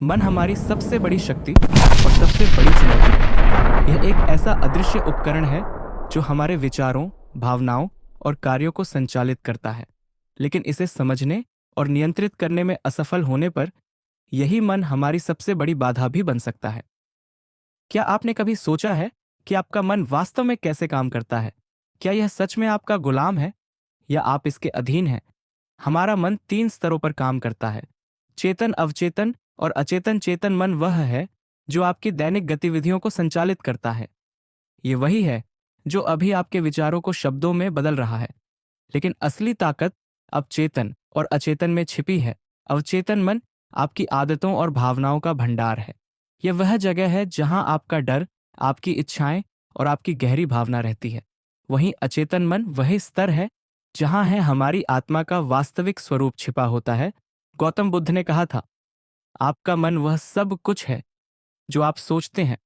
मन हमारी सबसे बड़ी शक्ति और सबसे बड़ी चुनौती है। यह एक ऐसा अदृश्य उपकरण है जो हमारे विचारों, भावनाओं और कार्यों को संचालित करता है। लेकिन इसे समझने और नियंत्रित करने में असफल होने पर यही मन हमारी सबसे बड़ी बाधा भी बन सकता है। क्या आपने कभी सोचा है कि आपका मन वास्तव में कैसे काम करता है? क्या यह सच में आपका गुलाम है या आप इसके अधीन हैं? हमारा मन 3 स्तरों पर काम करता है। चेतन, अवचेतन और अचेतन चेतन मन वह है जो आपकी दैनिक गतिविधियों को संचालित करता है। ये वही है जो अभी आपके विचारों को शब्दों में बदल रहा है। लेकिन असली ताकत अब चेतन और अचेतन में छिपी है। अवचेतन मन आपकी आदतों और भावनाओं का भंडार है। यह वह जगह है जहां आपका डर, आपकी इच्छाएं और आपकी गहरी भावना रहती है। वहीं अचेतन मन वही स्तर है जहां है हमारी आत्मा का वास्तविक स्वरूप छिपा होता है। गौतम बुद्ध ने कहा था, आपका मन वह सब कुछ है जो आप सोचते हैं,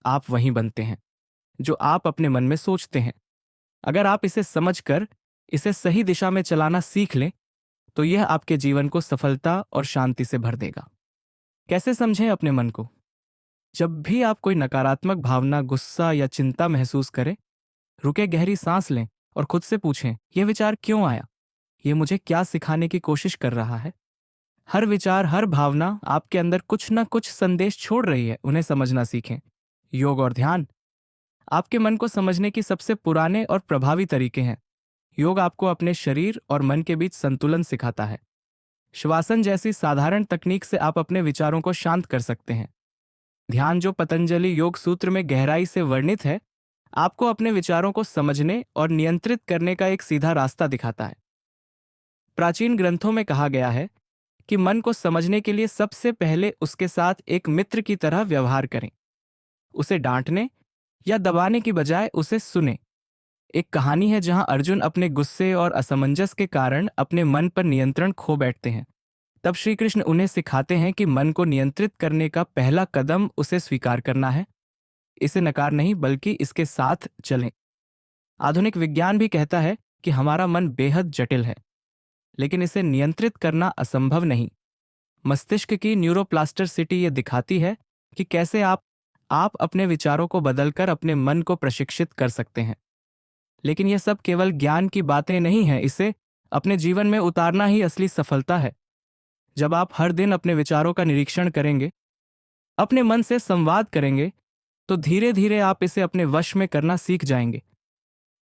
आप वहीं बनते हैं जो आप अपने मन में सोचते हैं। अगर आप इसे समझकर इसे सही दिशा में चलाना सीख लें तो यह आपके जीवन को सफलता और शांति से भर देगा। कैसे समझें अपने मन को? जब भी आप कोई नकारात्मक भावना, गुस्सा या चिंता महसूस करें, रुके, गहरी सांस लें और खुद से पूछें, यह विचार क्यों आया? यह मुझे क्या सिखाने की कोशिश कर रहा है? हर विचार, हर भावना आपके अंदर कुछ न कुछ संदेश छोड़ रही है। उन्हें समझना सीखें। योग और ध्यान आपके मन को समझने की सबसे पुराने और प्रभावी तरीके हैं। योग आपको अपने शरीर और मन के बीच संतुलन सिखाता है। श्वासन जैसी साधारण तकनीक से आप अपने विचारों को शांत कर सकते हैं। ध्यान, जो पतंजलि योग सूत्र में गहराई से वर्णित है, आपको अपने विचारों को समझने और नियंत्रित करने का एक सीधा रास्ता दिखाता है। प्राचीन ग्रंथों में कहा गया है कि मन को समझने के लिए सबसे पहले उसके साथ एक मित्र की तरह व्यवहार करें। उसे डांटने या दबाने की बजाय उसे सुने। एक कहानी है जहां अर्जुन अपने गुस्से और असमंजस के कारण अपने मन पर नियंत्रण खो बैठते हैं। तब श्री कृष्ण उन्हें सिखाते हैं कि मन को नियंत्रित करने का पहला कदम उसे स्वीकार करना है। इसे नकार नहीं, बल्कि इसके साथ चलें। आधुनिक विज्ञान भी कहता है कि हमारा मन बेहद जटिल है, लेकिन इसे नियंत्रित करना असंभव नहीं। मस्तिष्क की न्यूरोप्लास्टिसिटी ये दिखाती है कि कैसे आप अपने विचारों को बदलकर अपने मन को प्रशिक्षित कर सकते हैं। लेकिन यह सब केवल ज्ञान की बातें नहीं हैं, इसे अपने जीवन में उतारना ही असली सफलता है। जब आप हर दिन अपने विचारों का निरीक्षण करेंगे, अपने मन से संवाद करेंगे, तो धीरे धीरे आप इसे अपने वश में करना सीख जाएंगे।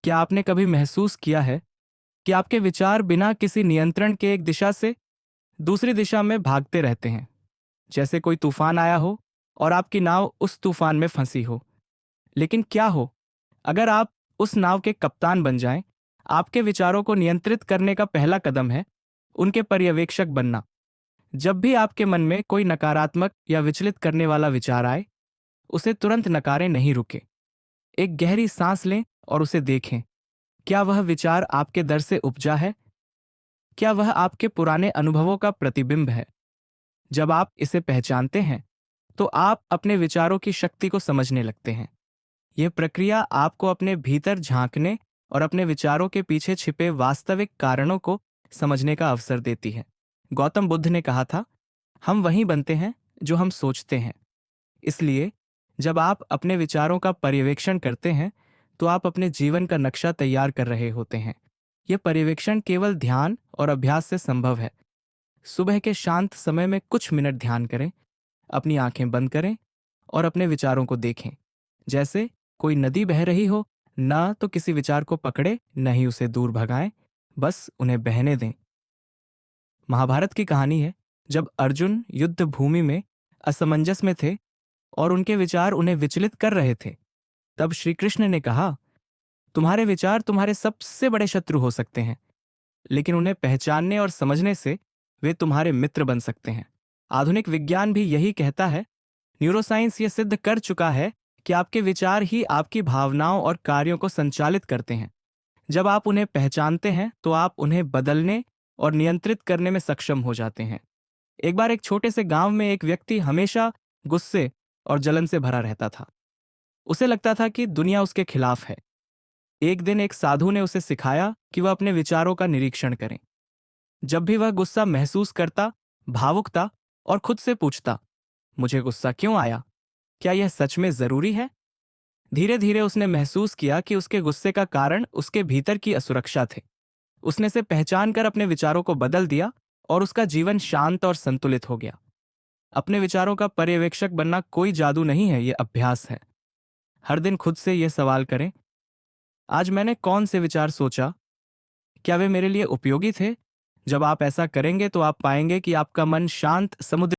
क्या आपने कभी महसूस किया है कि आपके विचार बिना किसी नियंत्रण के एक दिशा से दूसरी दिशा में भागते रहते हैं? जैसे कोई तूफान आया हो और आपकी नाव उस तूफान में फंसी हो। लेकिन क्या हो अगर आप उस नाव के कप्तान बन जाएं? आपके विचारों को नियंत्रित करने का पहला कदम है उनके पर्यवेक्षक बनना। जब भी आपके मन में कोई नकारात्मक या विचलित करने वाला विचार आए, उसे तुरंत नकारें नहीं, रुके। एक गहरी सांस लें और उसे देखें। क्या वह विचार आपके डर से उपजा है? क्या वह आपके पुराने अनुभवों का प्रतिबिंब है? जब आप इसे पहचानते हैं, तो आप अपने विचारों की शक्ति को समझने लगते हैं। यह प्रक्रिया आपको अपने भीतर झांकने और अपने विचारों के पीछे छिपे वास्तविक कारणों को समझने का अवसर देती है। गौतम बुद्ध ने कहा था, हम वहीं बनते हैं जो हम सोचते हैं। इसलिए जब आप अपने विचारों का पर्यवेक्षण करते हैं, तो आप अपने जीवन का नक्शा तैयार कर रहे होते हैं। यह पर्यवेक्षण केवल ध्यान और अभ्यास से संभव है। सुबह के शांत समय में कुछ मिनट ध्यान करें, अपनी आंखें बंद करें और अपने विचारों को देखें, जैसे कोई नदी बह रही हो। न तो किसी विचार को पकड़े, न ही उसे दूर भगाएं, बस उन्हें बहने दें। महाभारत की कहानी है, जब अर्जुन युद्ध भूमि में असमंजस में थे और उनके विचार उन्हें विचलित कर रहे थे। तब श्री कृष्ण ने कहा, तुम्हारे विचार तुम्हारे सबसे बड़े शत्रु हो सकते हैं, लेकिन उन्हें पहचानने और समझने से वे तुम्हारे मित्र बन सकते हैं। आधुनिक विज्ञान भी यही कहता है। न्यूरोसाइंस ये सिद्ध कर चुका है कि आपके विचार ही आपकी भावनाओं और कार्यों को संचालित करते हैं। जब आप उन्हें पहचानते हैं, तो आप उन्हें बदलने और नियंत्रित करने में सक्षम हो जाते हैं। एक बार एक छोटे से गांव में एक व्यक्ति हमेशा गुस्से और जलन से भरा रहता था। उसे लगता था कि दुनिया उसके खिलाफ है। एक दिन एक साधु ने उसे सिखाया कि वह अपने विचारों का निरीक्षण करें। जब भी वह गुस्सा महसूस करता, भावुक था और खुद से पूछता, मुझे गुस्सा क्यों आया? क्या यह सच में जरूरी है? धीरे धीरे उसने महसूस किया कि उसके गुस्से का कारण उसके भीतर की असुरक्षा थे। उसने इसे पहचान कर अपने विचारों को बदल दिया और उसका जीवन शांत और संतुलित हो गया। अपने विचारों का पर्यवेक्षक बनना कोई जादू नहीं है, यह अभ्यास है। हर दिन खुद से यह सवाल करें, आज मैंने कौन से विचार सोचा? क्या वे मेरे लिए उपयोगी थे? जब आप ऐसा करेंगे तो आप पाएंगे कि आपका मन शांत समुद्र